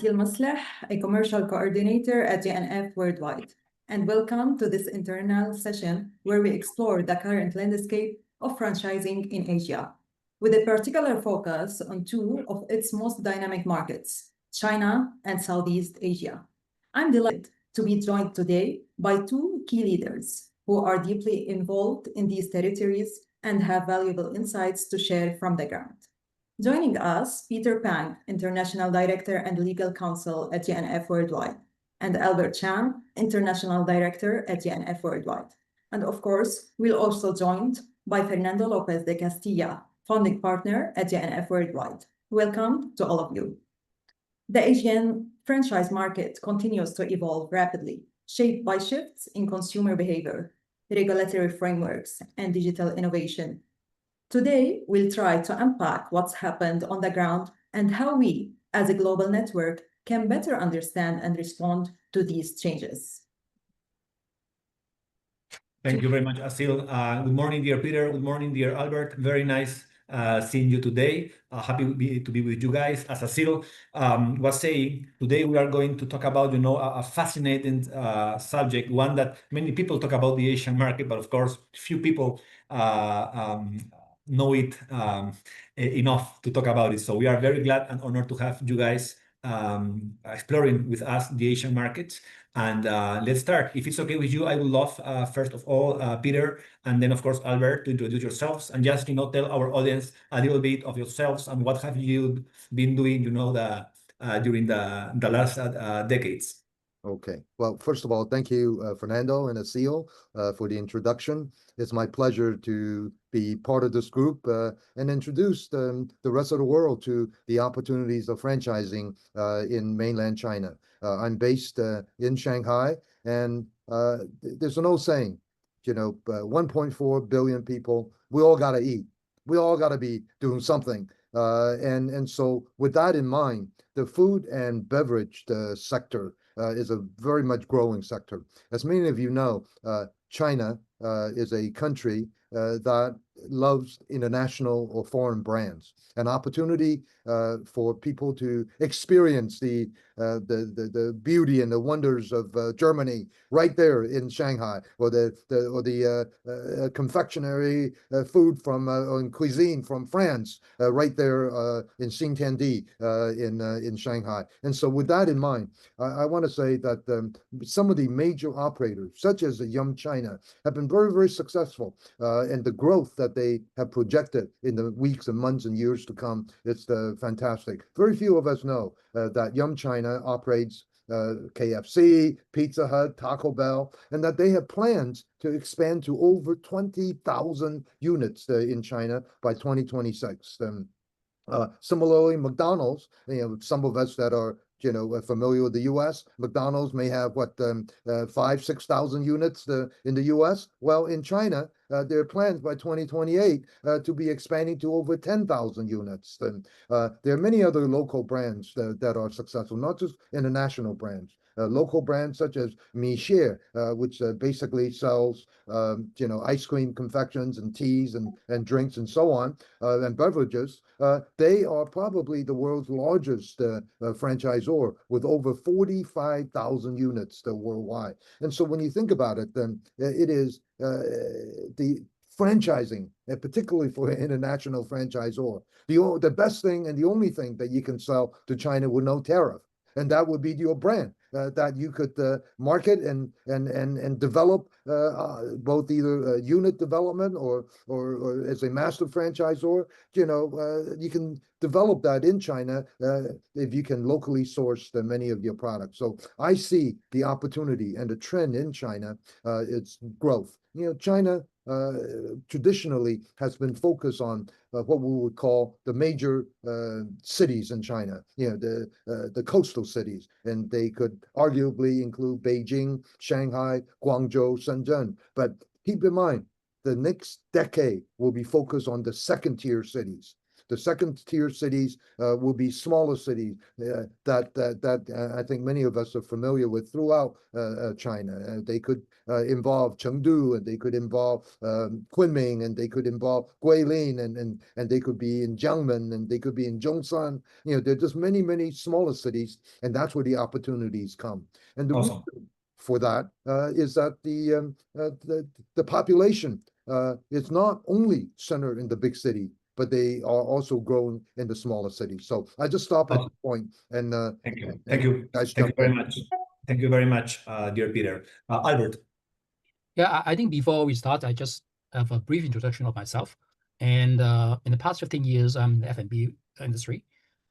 Asil Masleh, a commercial coordinator at GNF Worldwide, and welcome to this internal session where we explore the current landscape of franchising in Asia, with a particular focus on two of its most dynamic markets, China and Southeast Asia. I'm delighted to be joined today by two key leaders who are deeply involved in these territories and have valuable insights to share from the ground. Joining us, Peter Pang, International Director and Legal Counsel at GNF Worldwide, and Albert Chan, International Director at GNF Worldwide. And of course, we're also joined by Fernando Lopez de Castilla, Founding Partner at GNF Worldwide. Welcome to all of you. The Asian franchise market continues to evolve rapidly, shaped by shifts in consumer behavior, regulatory frameworks, and digital innovation. Today, we'll try to unpack what's happened on the ground and how we, as a global network, can better understand and respond to these changes. Thank you very much, Asil. Good morning, dear Peter. Good morning, dear Albert. Very nice seeing you today. Happy to be with you guys. As Asil was saying, today we are going to talk about, a fascinating subject, one that many people talk about the Asian market, but of course, few people know it enough to talk about it. So we are very glad and honored to have you guys exploring with us the Asian markets. And let's start. If it's okay with you, I would love, first of all, Peter, and then, of course, Albert, to introduce yourselves and just, tell our audience a little bit of yourselves and what have you been doing, during the last decades. Okay. Well, first of all, thank you, Fernando and Asil, for the introduction. It's my pleasure to be part of this group and introduce the rest of the world to the opportunities of franchising in mainland China. I'm based in Shanghai, and there's an old saying, 1.4 billion people, we all got to eat. We all got to be doing something. And so with that in mind, the food and beverage sector is a very much growing sector. As many of you know, China is a country that loves international or foreign brands. An opportunity for people to experience the beauty and the wonders of Germany right there in Shanghai, or the confectionery food from and cuisine from France right there in Xintiandi in Shanghai. And so with that in mind, I want to say that some of the major operators, such as Yum China, have been very, very successful, and the growth that they have projected in the weeks and months and years to come, it's fantastic. Very few of us know that Yum China operates KFC, Pizza Hut, Taco Bell, and that they have plans to expand to over 20,000 units in China by 2026. Similarly, McDonald's, some of us that are familiar with the U.S., McDonald's may have 5,000-6,000 units in the U.S. Well, in China, there are plans by 2028 to be expanding to over 10,000 units. There are many other local brands that are successful, not just international brands. Local brands such as Mixie, which basically sells, ice cream confections and teas and drinks and so on, and beverages. They are probably the world's largest franchisor with over 45,000 units worldwide. And so when you think about it, then it is the franchising, and particularly for an international franchisor, the best thing and the only thing that you can sell to China with no tariff. And that would be your brand that you could market and develop both either unit development or as a master franchisor. You can develop that in China if you can locally source many of your products. So I see the opportunity and the trend in China. It's growth. China traditionally has been focused on what we would call the major cities in China, the coastal cities, and they could arguably include Beijing, Shanghai, Guangzhou, Shenzhen. But keep in mind, the next decade will be focused on the second-tier cities. The second tier cities will be smaller cities that I think many of us are familiar with throughout China. They could involve Chengdu, and they could involve Kunming, and they could involve Guilin, and they could be in Jiangmen, and they could be in Zhongshan. There are just many smaller cities, and that's where the opportunities come. And the Awesome. reason for that is that the population is not only centered in the big city, but they are also growing in the smaller cities. So I just stop at this point, and thank you. Guys, Thank you very much. Thank you very much, dear Peter. Albert. Yeah, I think before we start, I just have a brief introduction of myself. And in the past 15 years, I'm in the F&B industry,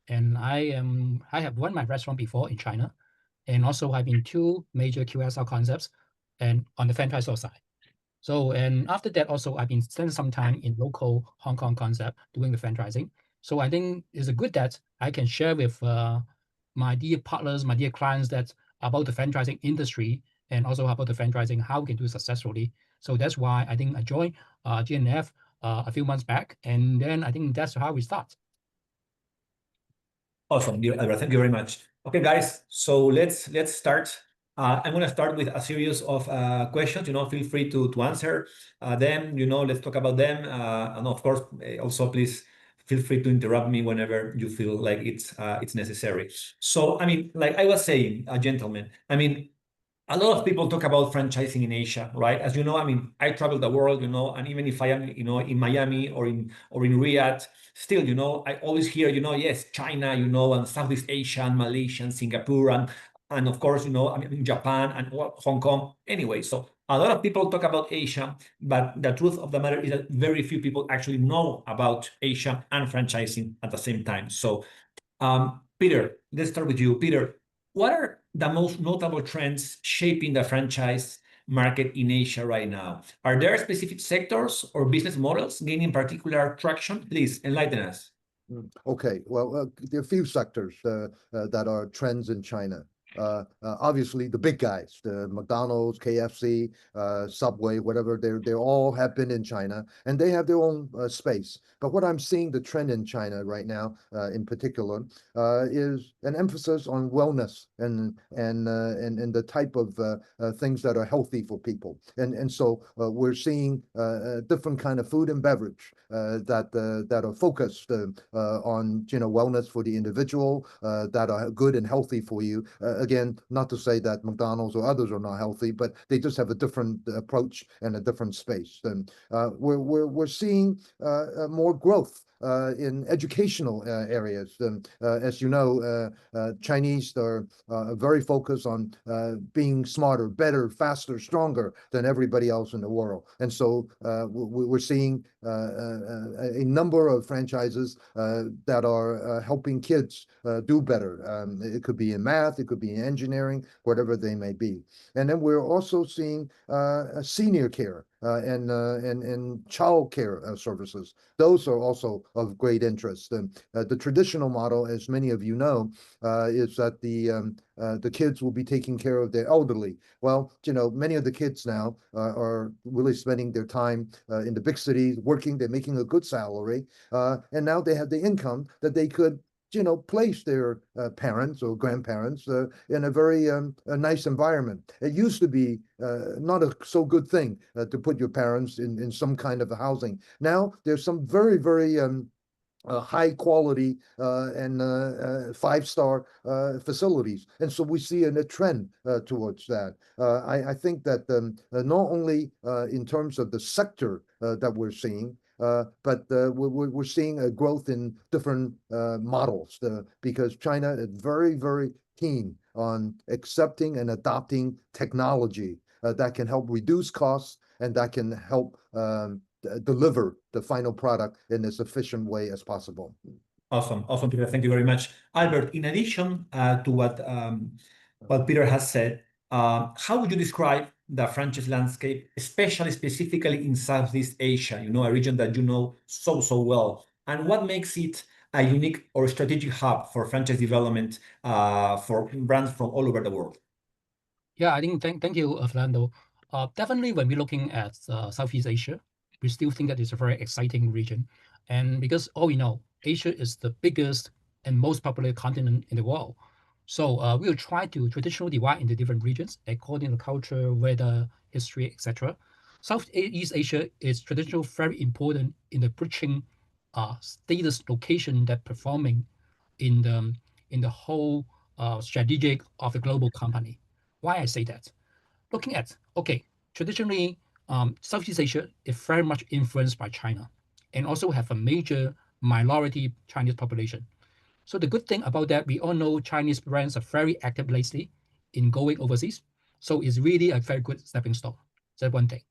and I have run my restaurant before in China, and also I've been 2 major QSR concepts, and on the franchisor side. So, and after that, also I've been spending some time in local Hong Kong concept doing the franchising. So I think it's a good that I can share with my dear partners, my dear clients, that about the franchising industry, and also about the franchising, how we can do it successfully. So that's why I think I joined GNF a few months back, and then I think that's how we start. Awesome, dear Albert. Thank you very much. Okay, guys. So let's start. I'm going to start with a series of questions. Feel free to answer them. Let's talk about them. And of course, also please feel free to interrupt me whenever you feel like it's necessary. So, I mean, like I was saying, gentlemen, I mean, a lot of people talk about franchising in Asia, right? As you know, I mean, I travel the world, and even if I am, in Miami or in Riyadh, still, I always hear, yes, China, and Southeast Asia and Malaysia and Singapore and of course, I mean, Japan and Hong Kong. Anyway, so a lot of people talk about Asia, but the truth of the matter is that very few people actually know about Asia and franchising at the same time. So, Peter, let's start with you. Peter, what are the most notable trends shaping the franchise market in Asia right now? Are there specific sectors or business models gaining particular traction? Please enlighten us. Okay, well, there are a few sectors that are trends in China. Obviously, the big guys, the McDonald's, KFC, Subway, whatever, they all have been in China, and they have their own space. But what I'm seeing the trend in China right now, in particular, is an emphasis on wellness and the type of things that are healthy for people. And so we're seeing different kind of food and beverage that are focused on wellness for the individual, that are good and healthy for you. Again, not to say that McDonald's or others are not healthy, but they just have a different approach and a different space. And we're seeing more growth in educational areas. As you know, Chinese are very focused on being smarter, better, faster, stronger than everybody else in the world. And so we're seeing a number of franchises that are helping kids do better. It could be in math, it could be in engineering, whatever they may be. And then we're also seeing senior care and child care services. Those are also of great interest. And the traditional model, as many of you know, is that the kids will be taking care of their elderly. Well, many of the kids now are really spending their time in the big cities working. They're making a good salary, and now they have the income that they could place their parents or grandparents in a very nice environment. It used to be not a so good thing to put your parents in some kind of a housing. Now there's some very high quality and 5-star facilities. And so we see a trend towards that. I think that not only in terms of the sector that we're seeing, but we're seeing a growth in different models because China is very keen on accepting and adopting technology that can help reduce costs and that can help deliver the final product in as efficient way as possible. Awesome, Peter. Thank you very much, Albert. In addition to what Peter has said, how would you describe the franchise landscape, especially specifically in Southeast Asia? A region that you know so well, and what makes it a unique or strategic hub for franchise development for brands from all over the world? Yeah, I think thank you, Fernando. Definitely, when we're looking at Southeast Asia, we still think that it's a very exciting region. And because all we know, Asia is the biggest and most populated continent in the world. So we'll try to traditionally divide into different regions according to culture, weather, history, etc. Southeast Asia is traditionally very important in the bridging status location that performing in the whole strategic of the global company. Why I say that? Looking at, okay, traditionally, Southeast Asia is very much influenced by China and also have a major minority Chinese population. So the good thing about that, we all know Chinese brands are very active lately in going overseas. So it's really a very good stepping stone. That's one thing.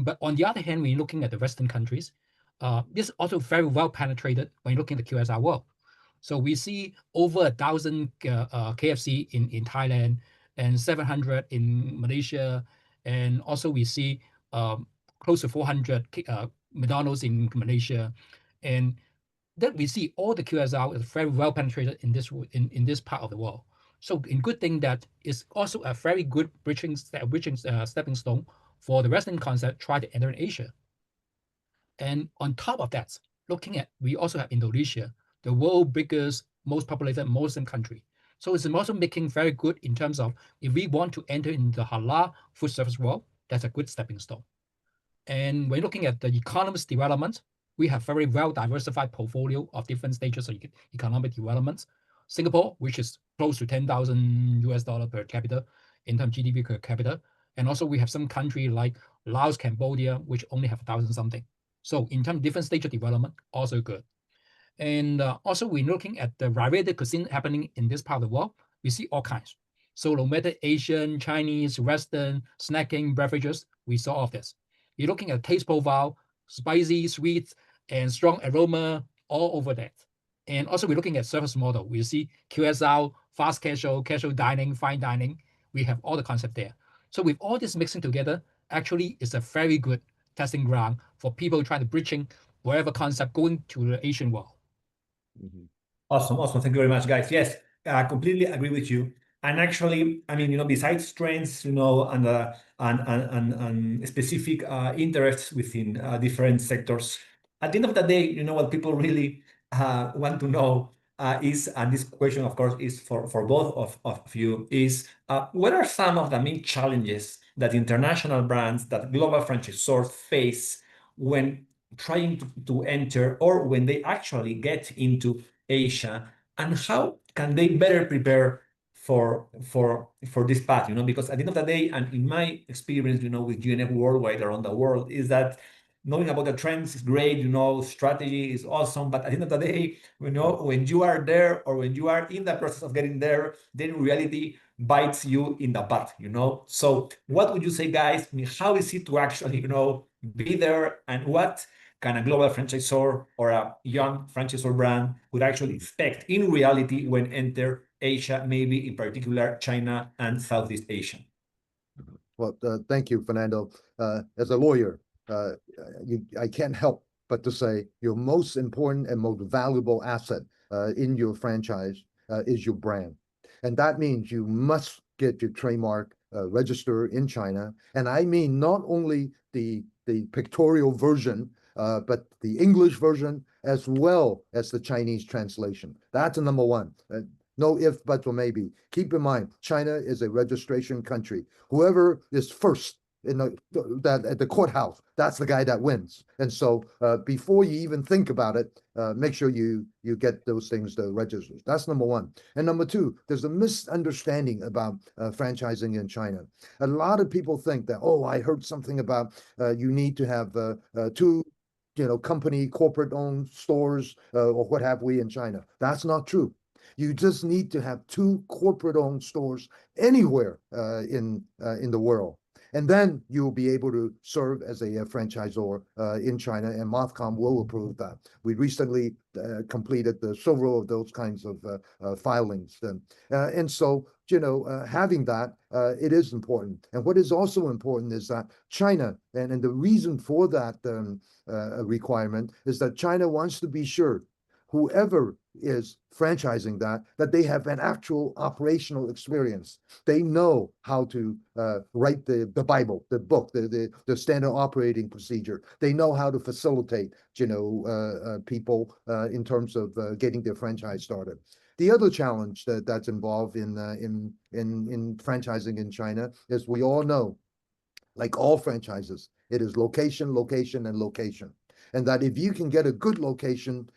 But on the other hand, when you're looking at the Western countries, this is also very well penetrated when you're looking at the QSR world. So we see over 1,000 KFC in Thailand and 700 in Malaysia, and also we see close to 400 McDonald's in Malaysia, and that we see all the QSR is very well penetrated in this part of the world. So in good thing that is also a very good bridging stepping stone for the Western concept try to enter in Asia. And on top of that, looking at, we also have Indonesia, the world's biggest, most populated Muslim country. So it's also making very good in terms of if we want to enter in the halal food service world, that's a good stepping stone. And when looking at the economy's development, we have very well diversified portfolio of different stages of economic development. Singapore, which is close to 10,000 US dollar per capita in terms of GDP per capita. And also we have some country like Laos, Cambodia, which only have 1,000 something. So in terms of different stage of development, also good. And also we're looking at the variety cuisine happening in this part of the world. We see all kinds. So no matter Asian, Chinese, Western, snacking, beverages, we saw all of this. You're looking at taste profile, spicy, sweet, and strong aroma all over that. And also we're looking at service model. We see QSR, fast casual, casual dining, fine dining. We have all the concept there. So with all this mixing together, actually it's a very good testing ground for people trying to bridging whatever concept going to the Asian world. Awesome, awesome. Thank you very much, guys. Yes, I completely agree with you. And actually, I mean, besides trends, and specific interests within different sectors, at the end of the day, what people really want to know is, and this question, of course, is for both of you, is what are some of the main challenges that international brands, that global franchisors face when trying to enter, or when they actually get into Asia, and how can they better prepare for this path? Because at the end of the day, and in my experience, with GNF Worldwide around the world, is that knowing about the trends is great, strategy is awesome, but at the end of the day, when you are there, or when you are in the process of getting there, then reality bites you in the butt. So what would you say, guys? I mean, how is it to actually be there, and what can a global franchisor or a young franchisor brand would actually expect in reality when enter Asia, maybe in particular China and Southeast Asia? Well, thank you, Fernando. As a lawyer, I can't help but to say your most important and most valuable asset in your franchise is your brand. And that means you must get your trademark registered in China. And I mean not only the pictorial version, but the English version as well as the Chinese translation. That's number one. No if, buts, or maybe. Keep in mind, China is a registration country. Whoever is first at the courthouse, that's the guy that wins. And so before you even think about it, make sure you get those things to register. That's number one. And number two, there's a misunderstanding about franchising in China. A lot of people think that, oh, I heard something about you need to have two company corporate-owned stores or what have we in China. That's not true. You just need to have two corporate-owned stores anywhere in the world. And then you'll be able to serve as a franchisor in China, and MOFCOM will approve that. We recently completed several of those kinds of filings. And so, having that, it is important. And what is also important is that China, and the reason for that requirement is that China wants to be sure whoever is franchising that they have an actual operational experience. They know how to write the Bible, the book, the standard operating procedure. They know how to facilitate, people in terms of getting their franchise started. The other challenge that's involved in franchising in China is, we all know, like all franchises, it is location, location, and location. And that if you can get a good location,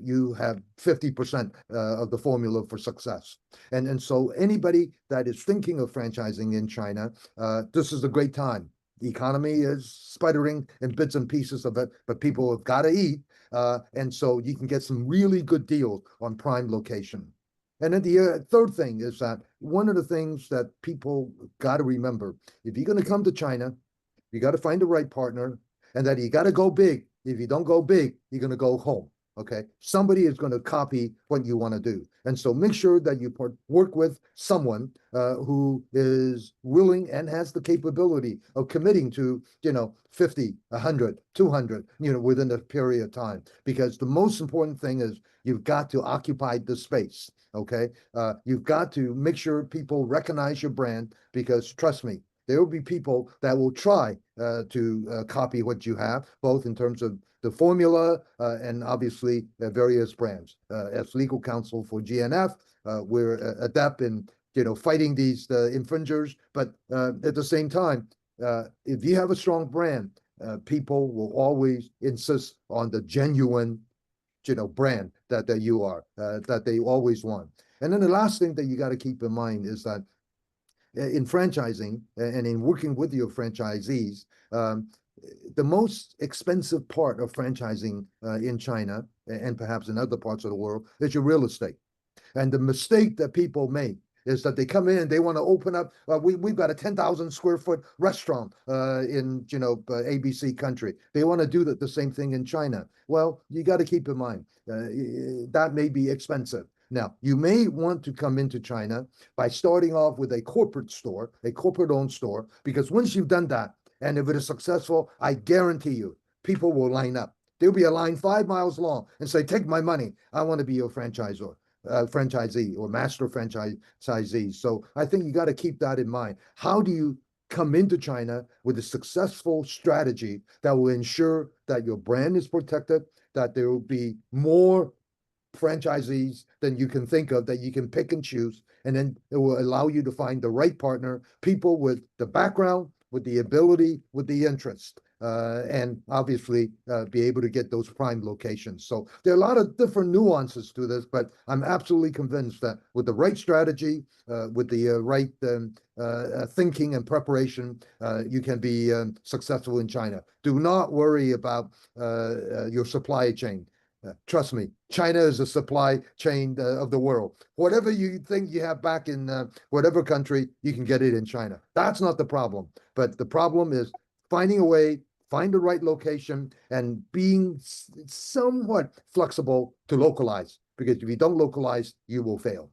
you have 50% of the formula for success. And so anybody that is thinking of franchising in China, this is a great time. The economy is sputtering in bits and pieces of it, but people have got to eat. And so you can get some really good deals on prime location. And then the third thing is that one of the things that people got to remember, if you're going to come to China, you got to find the right partner, and that you got to go big. If you don't go big, you're going to go home. Okay, somebody is going to copy what you want to do. And so make sure that you work with someone who is willing and has the capability of committing to, 50, 100, 200, within a period of time. Because the most important thing is you've got to occupy the space. Okay, you've got to make sure people recognize your brand, because trust me, there will be people that will try to copy what you have, both in terms of the formula and obviously various brands. As legal counsel for GNF, we're adept in fighting these infringers. But at the same time, if you have a strong brand, people will always insist on the genuine brand that you are, that they always want. And then the last thing that you got to keep in mind is that in franchising and in working with your franchisees, the most expensive part of franchising in China and perhaps in other parts of the world is your real estate. And the mistake that people make is that they come in and they want to open up. We've got a 10,000 square foot restaurant in ABC country. They want to do the same thing in China. Well, you got to keep in mind that may be expensive. Now, you may want to come into China by starting off with a corporate store, a corporate-owned store, because once you've done that, and if it is successful, I guarantee you, people will line up. There'll be a line 5 miles long and say, take my money. I want to be your franchisor. Franchisee or master franchisee. So I think you got to keep that in mind. How do you come into China with a successful strategy that will ensure that your brand is protected, that there will be more franchisees than you can think of, that you can pick and choose, and then it will allow you to find the right partner, people with the background, with the ability, with the interest, and obviously be able to get those prime locations. So there are a lot of different nuances to this, but I'm absolutely convinced that with the right strategy, with the right thinking and preparation, you can be successful in China. Do not worry about your supply chain. Trust me, China is a supply chain of the world. Whatever you think you have back in whatever country, you can get it in China. That's not the problem. But the problem is finding a way, find the right location, and being somewhat flexible to localize. Because if you don't localize, you will fail.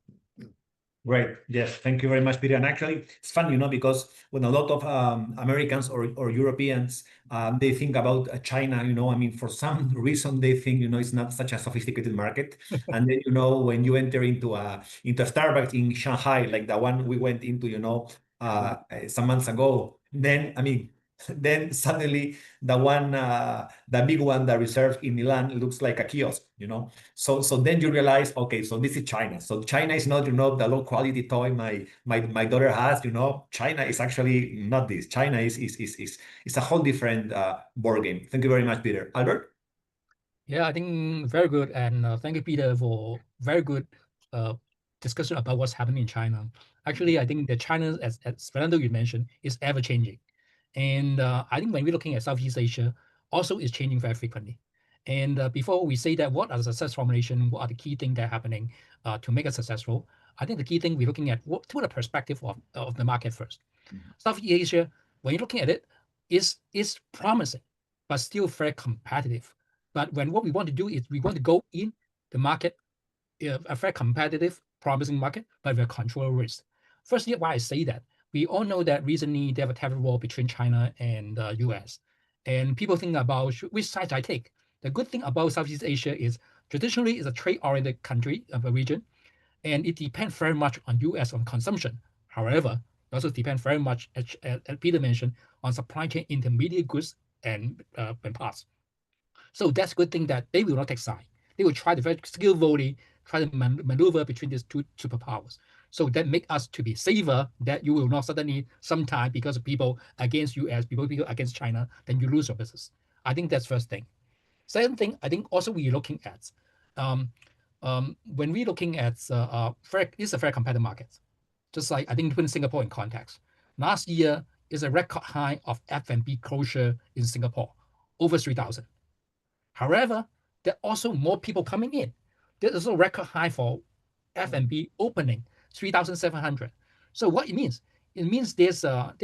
Great. Yes. Thank you very much, Peter. And actually, it's fun, because when a lot of Americans or Europeans, they think about China, for some reason, they think, it's not such a sophisticated market. And then, when you enter into a Starbucks in Shanghai, like the one we went into, some months ago, then suddenly the big one that reserved in Milan looks like a kiosk, So then you realize, okay, so this is China. So China is not, the low quality toy my daughter has, China is actually not this. China is a whole different board game. Thank you very much, Peter. Albert? Yeah, I think very good. And thank you, Peter, for very good discussion about what's happening in China. Actually, I think that China, as Fernando you mentioned, is ever changing. And I think when we're looking at Southeast Asia, also is changing very frequently. And before we say that, what are the success formulation, what are the key things that are happening to make it successful? I think the key thing we're looking at through the perspective of the market first. Southeast Asia, when you're looking at it, is promising, but still very competitive. But when what we want to do is we want to go in the market, a very competitive, promising market, but with control risk. Firstly, why I say that, we all know that recently they have a tariff war between China and US. And people think about which side I take. The good thing about Southeast Asia is traditionally is a trade-oriented country of a region, and it depends very much on U.S. on consumption. However, it also depends very much, as Peter mentioned, on supply chain intermediate goods and parts. So that's a good thing that they will not take side. They will try to very skillfully try to maneuver between these two superpowers. So that make us to be safer, that you will not suddenly sometime because of people against US, people against China, then you lose your business. I think that's first thing. Second thing, I think also we're looking at, when we're looking at, it's a very competitive market. Just like I think putting Singapore in context. Last year is a record high of F&B closure in Singapore, over 3,000. However, there are also more people coming in. There's also a record high for F&B opening, 3,700. So what it means? It means there's a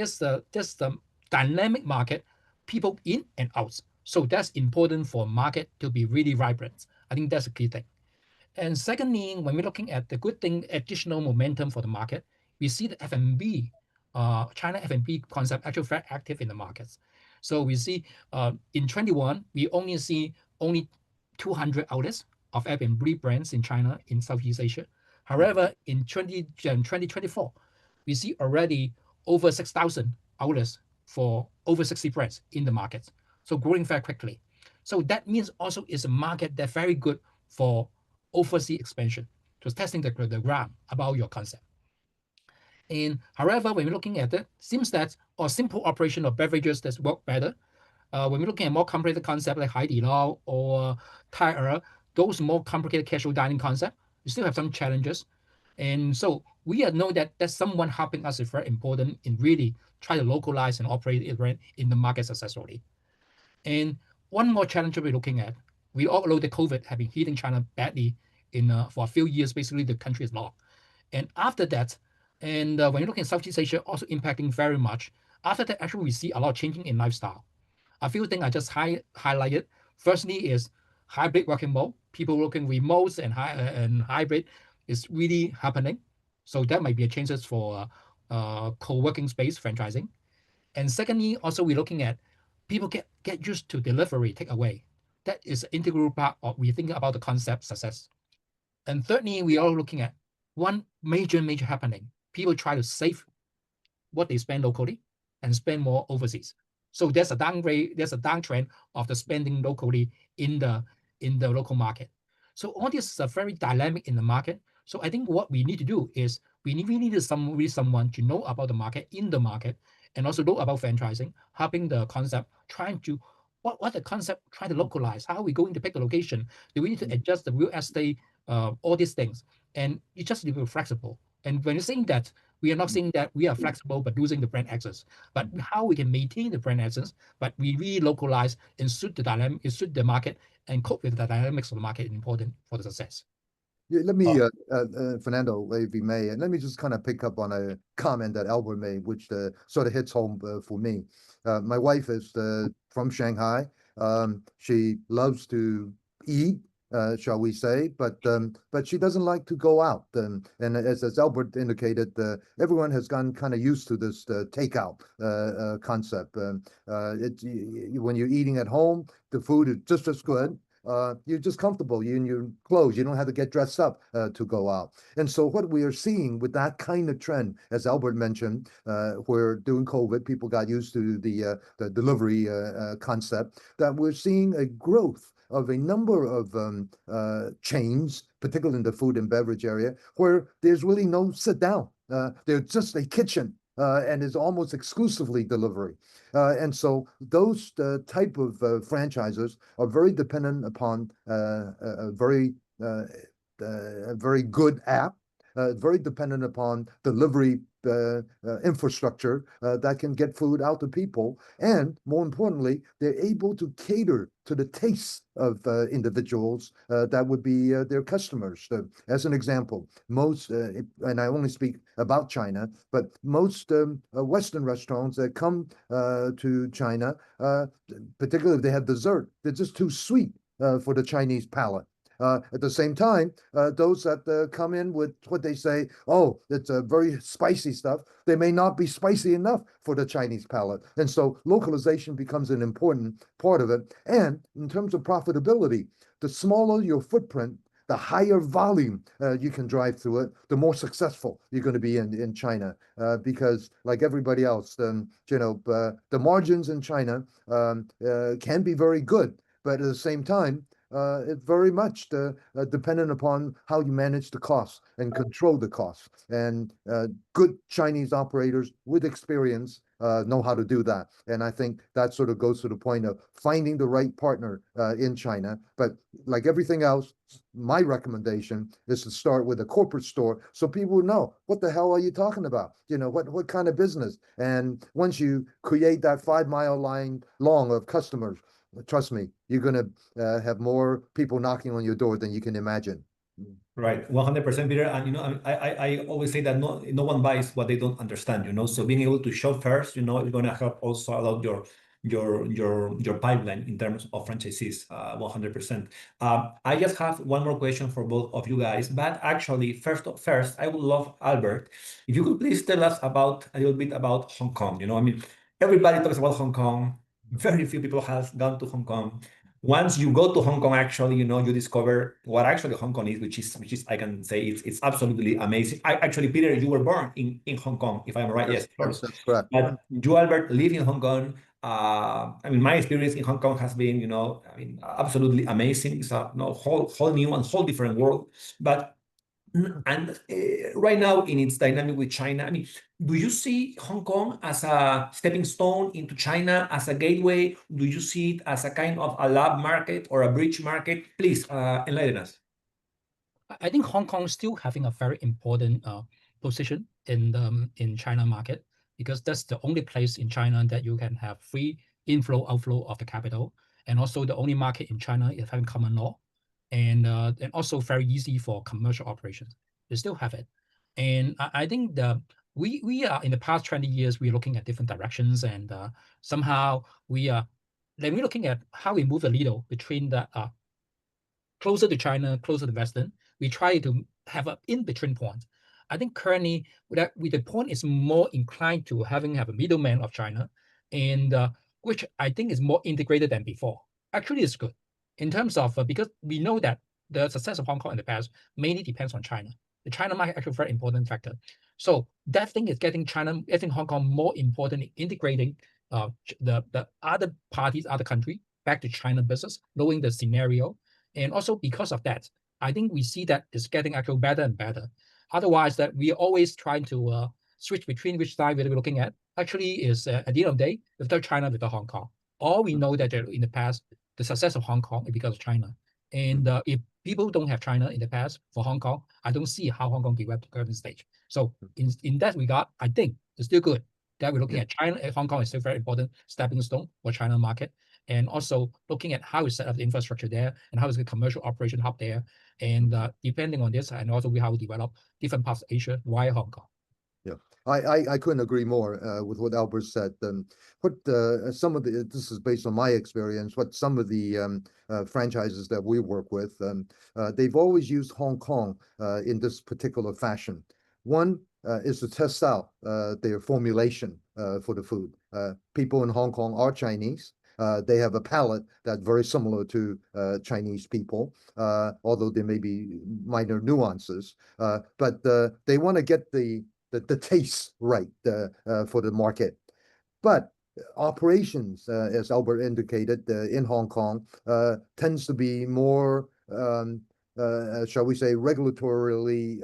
dynamic market, people in and out. So that's important for market to be really vibrant. I think that's a key thing. And secondly, when we're looking at the good thing, additional momentum for the market, we see the F&B, China F&B concept actually very active in the markets. So we see in 21, we only see only 200 outlets of F&B brands in China, in Southeast Asia. However, in 2024, we see already over 6,000 outlets for over 60 brands in the market. So growing very quickly. So that means also it's a market that's very good for overseas expansion, just testing the ground about your concept. And however, when we're looking at it, seems that a simple operation of beverages that work better. When we're looking at more complicated concepts like Haidilao or Tai, those more complicated casual dining concept, we still have some challenges. And so we know that someone helping us is very important in really try to localize and operate it in the market successfully. And one more challenge we're looking at, we all know that COVID have been hitting China badly for a few years. Basically, the country is locked. And after that, and when you look at Southeast Asia, also impacting very much. After that, actually, we see a lot of changing in lifestyle. A few things I just highlighted. Firstly is hybrid working mode. People working remote and hybrid is really happening. So that might be a changes for co-working space franchising. And secondly, also we're looking at people get used to delivery, takeaway. That is an integral part of we thinking about the concept success. And thirdly, we are looking at one major happening. People try to save what they spend locally and spend more overseas. So there's a downtrend of the spending locally in the local market. So all this is very dynamic in the market. So I think what we need to do is we need someone to know about the market, in the market, and also know about franchising, helping the concept, trying to what the concept trying to localize. How are we going to pick the location? Do we need to adjust the real estate? All these things, and you just need to be flexible. And when you're saying that, we are not saying that we are flexible but losing the brand access, but how we can maintain the brand access, but we really localize and suit the dynamic, suit the market, and cope with the dynamics of the market is important for the success. Yeah, let me, Fernando, if you may, and let me just kind of pick up on a comment that Albert made, which sort of hits home for me. My wife is from Shanghai. She loves to eat, shall we say, but she doesn't like to go out. And as Albert indicated, everyone has gotten kind of used to this takeout concept. When you're eating at home, the food is just as good. You're just comfortable. You're in your clothes. You don't have to get dressed up to go out. And so what we are seeing with that kind of trend, as Albert mentioned, where during COVID, people got used to the delivery concept, that we're seeing a growth of a number of chains, particularly in the food and beverage area, where there's really no sit down. There's just a kitchen. And is almost exclusively delivery. And so those type of franchises are very dependent upon a very good app, very dependent upon delivery infrastructure that can get food out to people. And more importantly, they're able to cater to the tastes of individuals that would be their customers. As an example, most, and I only speak about China, but most Western restaurants that come to China, particularly if they have dessert, they're just too sweet for the Chinese palate. At the same time, those that come in with what they say, oh, it's a very spicy stuff, they may not be spicy enough for the Chinese palate. And so localization becomes an important part of it. And in terms of profitability, the smaller your footprint, the higher volume you can drive through it, the more successful you're going to be in China. Because like everybody else, the margins in China can be very good, but at the same time, it's very much dependent upon how you manage the costs and control the costs. And good Chinese operators with experience know how to do that. And I think that sort of goes to the point of finding the right partner in China. But like everything else, my recommendation is to start with a corporate store so people know what the hell are you talking about? What kind of business? And once you create that 5-mile line long of customers, trust me, you're going to have more people knocking on your door than you can imagine. Right, 100%, Peter. And I always say that no one buys what they don't understand. So being able to show first, is going to help also a lot your pipeline in terms of franchisees, 100%. I just have one more question for both of you guys, but actually first, I would love, Albert, if you could please tell us a little bit about Hong Kong. Everybody talks about Hong Kong. Very few people have gone to Hong Kong. Once you go to Hong Kong, actually, you discover what actually Hong Kong is, which is I can say it's absolutely amazing. Actually, Peter, you were born in Hong Kong, if I'm right. Yes, of course. That's correct. But you, Albert, live in Hong Kong. My experience in Hong Kong has been, absolutely amazing. It's a whole new and whole different world. But right now in its dynamic with China, do you see Hong Kong as a stepping stone into China, as a gateway? Do you see it as a kind of a lab market or a bridge market? Please enlighten us. I think Hong Kong is still having a very important position in China market, because that's the only place in China that you can have free inflow, outflow of the capital, and also the only market in China is having common law, and also very easy for commercial operations. They still have it, and I think we are in the past 20 years we're looking at different directions, and somehow we're looking at how we move the needle between the closer to China, closer to Western. We try to have an in-between point. I think currently the point is more inclined to have a middleman of China, and which I think is more integrated than before. Actually, it's good in terms of because we know that the success of Hong Kong in the past mainly depends on China. The China market is actually a very important factor. So that thing is getting Hong Kong more important in integrating the other parties, other country back to China business, knowing the scenario. And also because of that, I think we see that it's getting actually better and better. Otherwise, that we are always trying to switch between which side we're looking at. Actually, is at the end of the day, without China, without Hong Kong. All we know that in the past, the success of Hong Kong is because of China. And if people don't have China in the past for Hong Kong, I don't see how Hong Kong developed to the current stage. So in that regard, I think it's still good that we're looking at China. Hong Kong is still very important stepping stone for China market. And also looking at how we set up the infrastructure there and how is the commercial operation hub there. And depending on this, and also how we develop different parts of Asia via Hong Kong. Yeah, I couldn't agree more with what Albert said. This is based on my experience, what some of the franchises that we work with, they've always used Hong Kong in this particular fashion. One is to test out their formulation for the food. People in Hong Kong are Chinese. They have a palate that's very similar to Chinese people, although there may be minor nuances. But they want to get the taste right for the market. But operations, as Albert indicated, in Hong Kong tends to be more, shall we say, regulatorily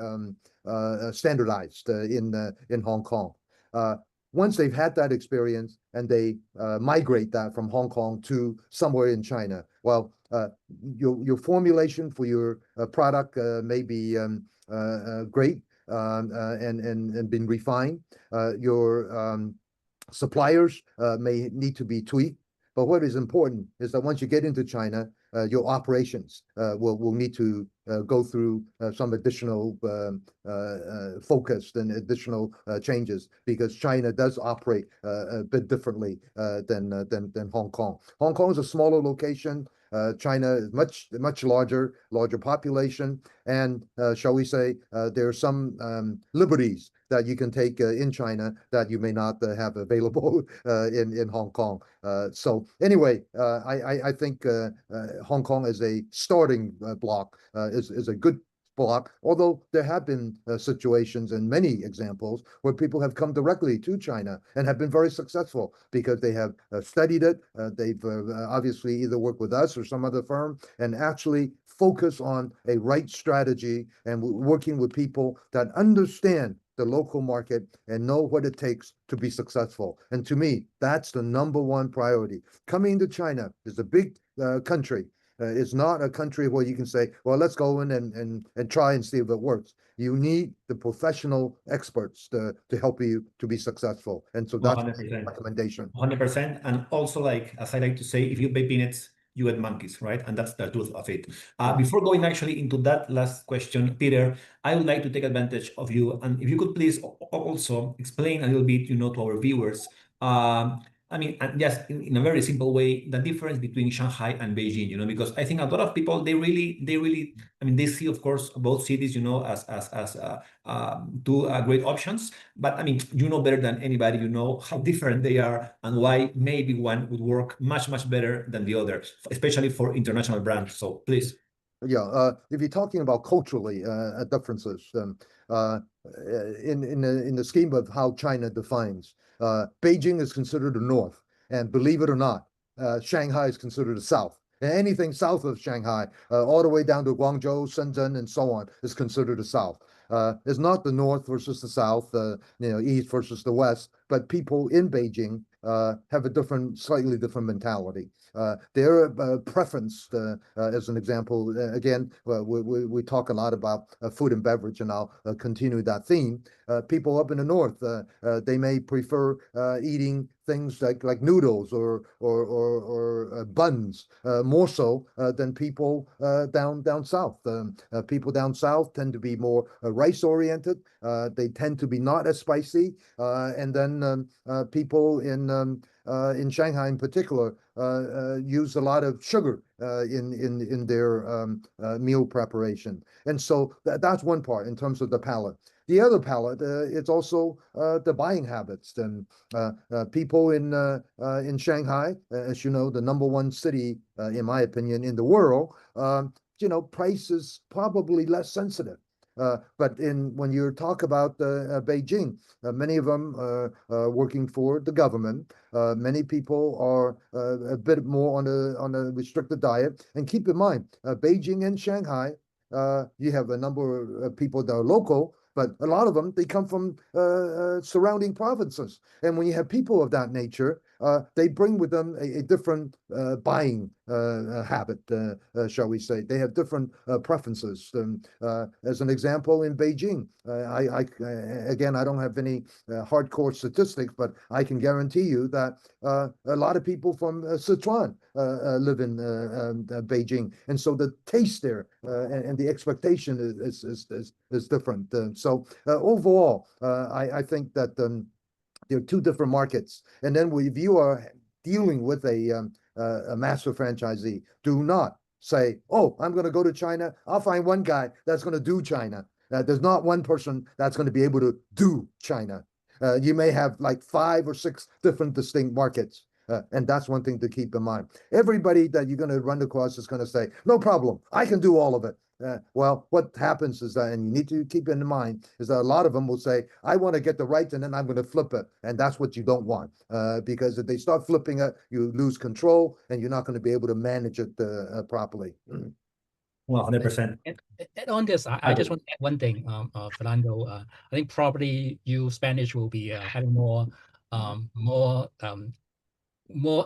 standardized in Hong Kong. Once they've had that experience and they migrate that from Hong Kong to somewhere in China, well, your formulation for your product may be great and been refined. Your suppliers may need to be tweaked. But what is important is that once you get into China, your operations will need to go through some additional focus and additional changes, because China does operate a bit differently than Hong Kong. Hong Kong is a smaller location. China is much larger population, and shall we say, there are some liberties that you can take in China that you may not have available in Hong Kong. So anyway, I think Hong Kong as a starting block is a good block, although there have been situations and many examples where people have come directly to China and have been very successful because they have studied it. They've obviously either worked with us or some other firm and actually focus on a right strategy and working with people that understand the local market and know what it takes to be successful. And to me, that's the #1 priority. Coming to China is a big country. It's not a country where you can say, well, let's go in and try and see if it works. You need the professional experts to help you to be successful. And so that's 100%. my recommendation. 100%. And also, like, as I like to say, if you pay peanuts, you get monkeys, right? And that's the truth of it. Before going actually into that last question, Peter, I would like to take advantage of you. And if you could please also explain a little bit, to our viewers, I mean, and just in a very simple way, the difference between Shanghai and Beijing, because I think a lot of people, they really, I mean, they see, of course, both cities, as two great options. But I mean, better than anybody, how different they are and why maybe one would work much, much better than the other, especially for international brands. So please. Yeah, if you're talking about culturally differences, in the scheme of how China defines, Beijing is considered the north, and believe it or not, Shanghai is considered the south. And anything south of Shanghai, all the way down to Guangzhou, Shenzhen, and so on, is considered the south. It's not the north versus the south, east versus the west, but people in Beijing have a slightly different mentality. Their preference, as an example, again, we talk a lot about food and beverage, and I'll continue that theme. People up in the north, they may prefer eating things like noodles or buns more so than people down south. People down south tend to be more rice oriented. They tend to be not as spicy, and then people in Shanghai in particular use a lot of sugar in their meal preparation. And so that's one part in terms of the palate. The other palate, it's also the buying habits. And people in Shanghai, as you know, the #1 city, in my opinion, in the world, price is probably less sensitive. But when you talk about Beijing, many of them are working for the government. Many people are a bit more on a restricted diet. And keep in mind, Beijing and Shanghai, you have a number of people that are local, but a lot of them, they come from surrounding provinces. And when you have people of that nature, they bring with them a different buying habit, shall we say. They have different preferences. As an example, in Beijing, again, I don't have any hardcore statistics, but I can guarantee you that a lot of people from Sichuan live in Beijing. And so the taste there and the expectation is different. So overall, I think that there are two different markets. And then if you are dealing with a master franchisee, do not say, oh, I'm going to go to China. I'll find one guy that's going to do China. There's not one person that's going to be able to do China. You may have like 5 or 6 different distinct markets. And that's one thing to keep in mind. Everybody that you're going to run across is going to say, no problem, I can do all of it. Well, what happens is that, and you need to keep in mind, is that a lot of them will say, I want to get the rights and then I'm going to flip it. And that's what you don't want. Because if they start flipping it, you lose control and you're not going to be able to manage it properly. 100%. And on this, I just want to add one thing, Fernando. I think probably you Spanish will be having more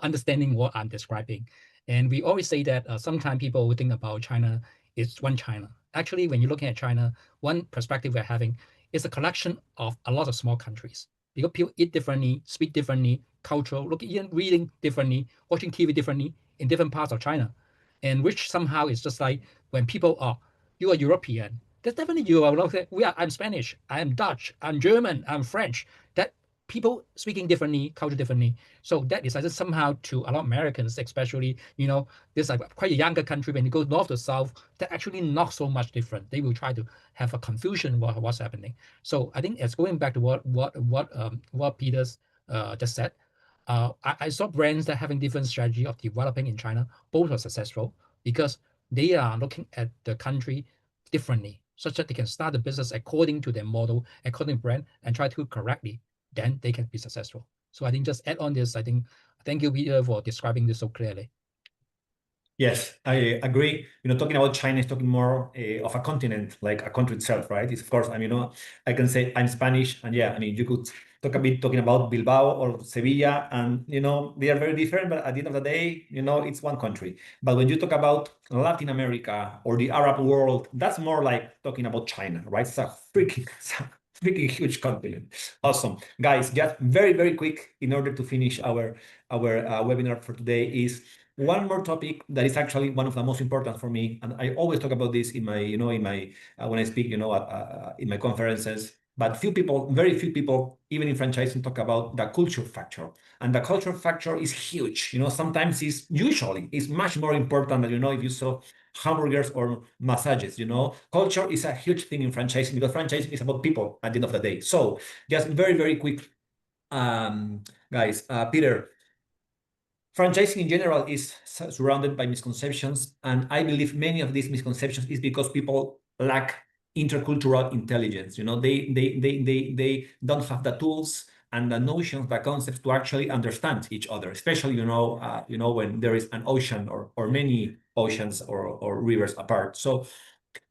understanding what I'm describing. And we always say that sometimes people will think about China is one China. Actually, when you're looking at China, one perspective we're having is a collection of a lot of small countries. Because people eat differently, speak differently, cultural, reading differently, watching TV differently in different parts of China. And which somehow is just like when people are, you are European, that's definitely you are. I'm Spanish, I'm Dutch, I'm German, I'm French. That people speaking differently, culture differently. So that decided somehow to a lot of Americans, especially, you know, this like quite a younger country, when you go north to south, they're actually not so much different. They will try to have a confusion about what's happening. So I think it's going back to what Peter's just said. I saw brands that having different strategy of developing in China. Both are successful because they are looking at the country differently, such that they can start the business according to their model, according to brand, and try to correctly. Then they can be successful. So I think just add on this. I think thank you, Peter, for describing this so clearly. Yes, I agree. Talking about China is talking more of a continent, like a country itself, right? It's of course, I can say I'm Spanish, and yeah, you could talk a bit talking about Bilbao or Sevilla, and they are very different, but at the end of the day, it's one country. But when you talk about Latin America or the Arab world, that's more like talking about China, right? It's a freaking huge continent. Awesome, guys. Just very, very quick in order to finish our webinar for today is one more topic that is actually one of the most important for me, and I always talk about this in my, when I speak, in my conferences. But very few people, even in franchising, talk about the culture factor, and the culture factor is huge. Sometimes usually it's much more important than if you sell hamburgers or massages. Culture is a huge thing in franchising because franchising is about people at the end of the day. So just very, very quick, guys. Peter. Franchising in general is surrounded by misconceptions, and I believe many of these misconceptions is because people lack intercultural intelligence. They don't have the tools and the notions, the concepts to actually understand each other, especially when there is an ocean or many oceans or rivers apart. So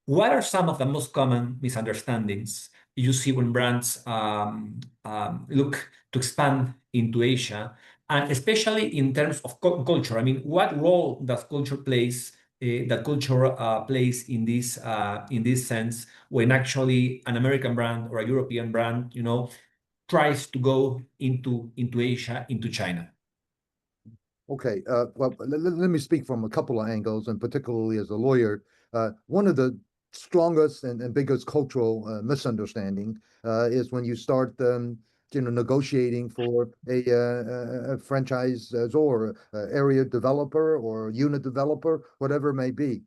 what are some of the most common misunderstandings you see when brands look to expand into Asia, and especially in terms of culture? What role does culture plays in this sense when actually an American brand or a European brand, tries to go into Asia, into China? Okay, well, let me speak from a couple of angles, and particularly as a lawyer. One of the strongest and biggest cultural misunderstanding is when you start, negotiating for a franchisor, area developer or unit developer, whatever it may be.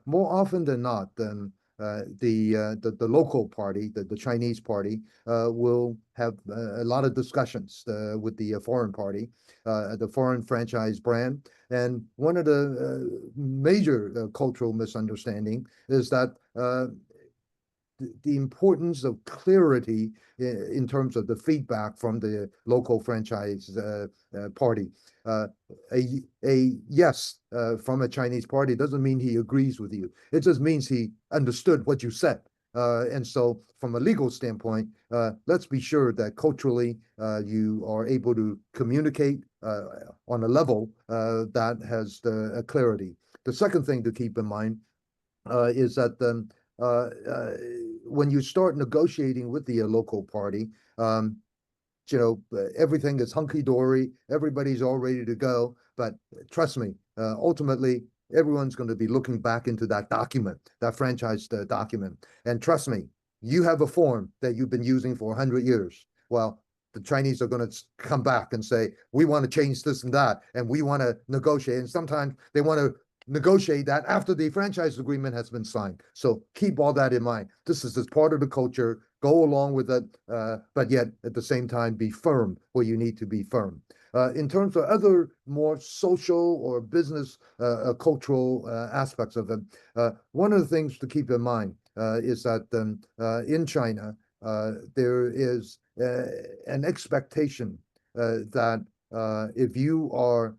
More often than not, the local party, the Chinese party, will have a lot of discussions with the foreign party, the foreign franchise brand. And one of the major cultural misunderstanding is that the importance of clarity in terms of the feedback from the local franchise party. A yes from a Chinese party doesn't mean he agrees with you. It just means he understood what you said. And so from a legal standpoint, let's be sure that culturally you are able to communicate on a level that has the clarity. The second thing to keep in mind is that when you start negotiating with the local party, everything is hunky-dory, everybody's all ready to go. But trust me, ultimately, everyone's going to be looking back into that document, that franchise document. And trust me, you have a form that you've been using for 100 years. Well, the Chinese are going to come back and say, we want to change this and that, and we want to negotiate. And sometimes they want to negotiate that after the franchise agreement has been signed. So keep all that in mind. This is just part of the culture. Go along with it, but yet at the same time be firm where you need to be firm. In terms of other more social or business cultural aspects of it, one of the things to keep in mind is that in China, there is an expectation that if you are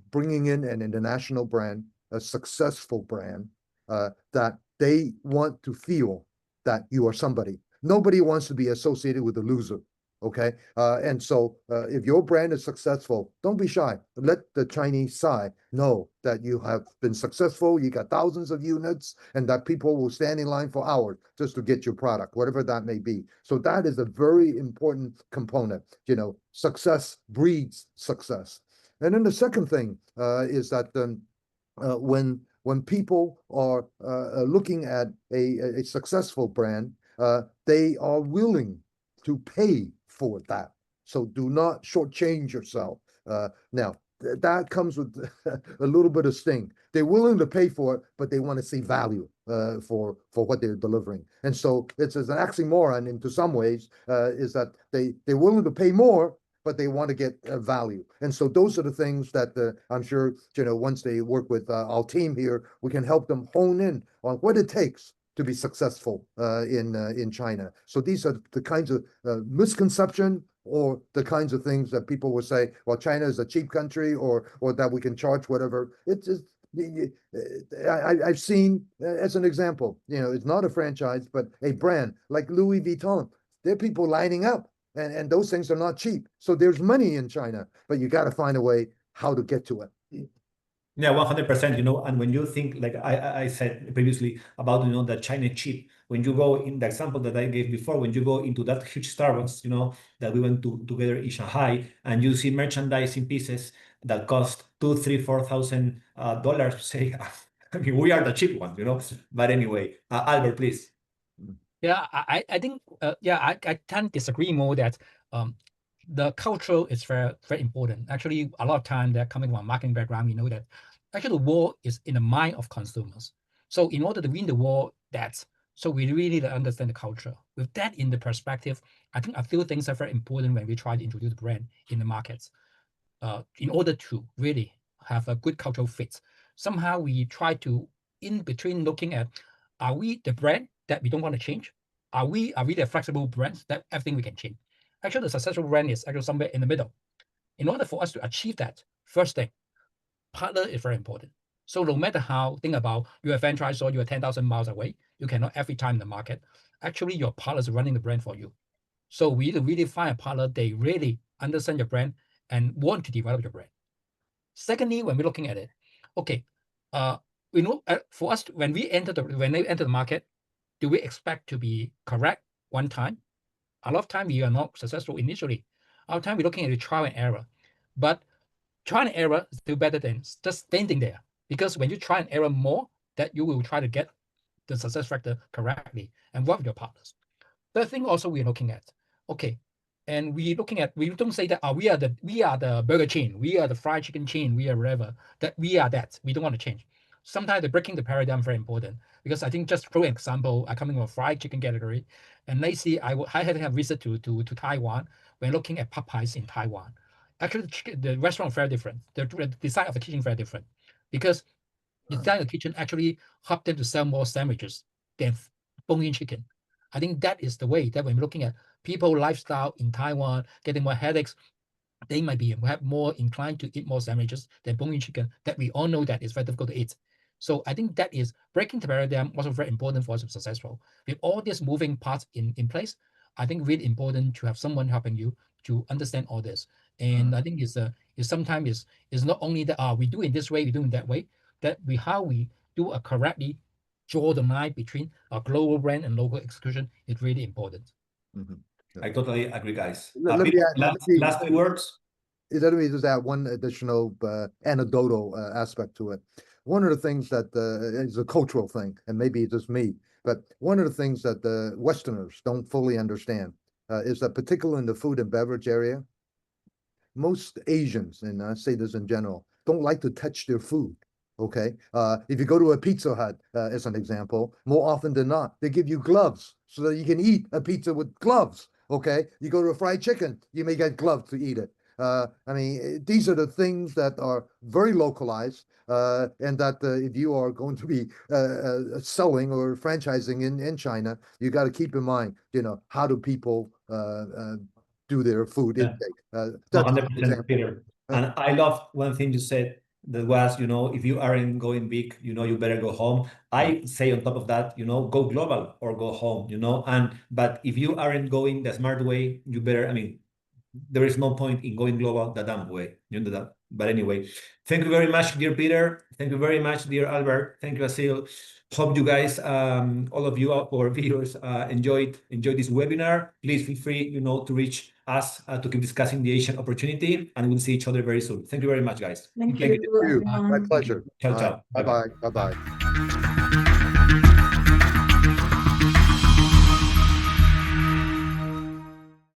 bringing in an international brand, a successful brand, that they want to feel that you are somebody. Nobody wants to be associated with a loser. Okay. And so if your brand is successful, don't be shy. Let the Chinese side know that you have been successful. You got thousands of units, and that people will stand in line for hours just to get your product, whatever that may be. So that is a very important component. Success breeds success. And then the second thing is that when people are looking at a successful brand, they are willing to pay for that. So do not shortchange yourself. Now, that comes with a little bit of sting. They're willing to pay for it, but they want to see value for what they're delivering. And so it's an oxymoron into some ways, is that they're willing to pay more, but they want to get value. And so those are the things that I'm sure, once they work with our team here, we can help them hone in on what it takes to be successful in China. So these are the kinds of misconception or the kinds of things that people will say, well, China is a cheap country, or that we can charge whatever. It's just, I've seen, as an example, it's not a franchise, but a brand like Louis Vuitton. There are people lining up, and those things are not cheap. So there's money in China, but you got to find a way how to get to it. Yeah, 100%, and when you think, like I said previously about, that China is cheap, when you go in the example that I gave before, when you go into that huge Starbucks, that we went to together in Shanghai, and you see merchandising pieces that cost $2,000, $3,000, $4,000, say, I mean, we are the cheap ones, But anyway, Albert, please. Yeah, I think, I can't disagree more that the cultural is very, very important. Actually, a lot of time that coming from a marketing background, we know that actually the war is in the mind of consumers. So in order to win the war, so we really need to understand the culture. With that in the perspective, I think a few things are very important when we try to introduce the brand in the markets. In order to really have a good cultural fit, somehow we try to, in between, looking at, are we the brand that we don't want to change? Are we the flexible brands that everything we can change? Actually, the successful brand is actually somewhere in the middle. In order for us to achieve that, first thing, partner is very important. So no matter how, think about you're a franchise or you're 10,000 miles away, you cannot every time in the market. Actually, your partner is running the brand for you. So we need to really find a partner, they really understand your brand and want to develop your brand. Secondly, when we're looking at it, okay, we know for us, when they enter the market, do we expect to be correct one time? A lot of time we are not successful initially. Our time we're looking at the trial and error, but trial and error is still better than just standing there, because when you try and error more, that you will try to get the success factor correctly and work with your partners. Third thing also we're looking at, okay, and we don't say that we are the burger chain, we are the fried chicken chain, we are whatever, that we are that. We don't want to change. Sometimes the breaking the paradigm is very important, because I think, just for example, I coming from a fried chicken category, and lately I had to have visit to Taiwan when looking at Popeyes in Taiwan. Actually, the restaurant is very different. The design of the kitchen is very different, because the design of the kitchen actually helped them to sell more sandwiches than bone-in chicken. I think that is the way that when we're looking at people lifestyle in Taiwan, getting more headaches, they might be more inclined to eat more sandwiches than bone-in chicken, that we all know that is very difficult to eat. So I think that is breaking the paradigm, also very important for us to be successful. With all these moving parts in place, I think really important to have someone helping you to understand all this. And I think it's sometimes is not only that we do it this way, we do it that way, that how we do a correctly draw the line between a global brand and local execution is really important. Mm-hmm. I totally agree, guys. Let me last few words. Let me just add one additional anecdotal aspect to it. One of the things that is a cultural thing, and maybe it's just me, but one of the things that the Westerners don't fully understand is that, particularly in the food and beverage area, most Asians, and I say this in general, don't like to touch their food. Okay, if you go to a Pizza Hut, as an example, more often than not, they give you gloves so that you can eat a pizza with gloves. Okay, you go to a fried chicken, you may get gloves to eat it. I mean, these are the things that are very localized, and that if you are going to be selling or franchising in China, you got to keep in mind, how do people do their food intake? 100%, Peter. And I love one thing you said, that was, if you aren't going big, you better go home. I say on top of that, go global or go home, but if you aren't going the smart way, you better, I mean, there is no point in going global the dumb way. You know that. But anyway, thank you very much, dear Peter. Thank you very much, dear Albert. Thank you, Asil. Hope you guys, all of you, our viewers, enjoyed this webinar. Please feel free, to reach us to keep discussing the Asian opportunity, and we'll see each other very soon. Thank you very much, guys. Thank you, everyone. My pleasure. Ciao, ciao. Bye-bye. Bye-bye.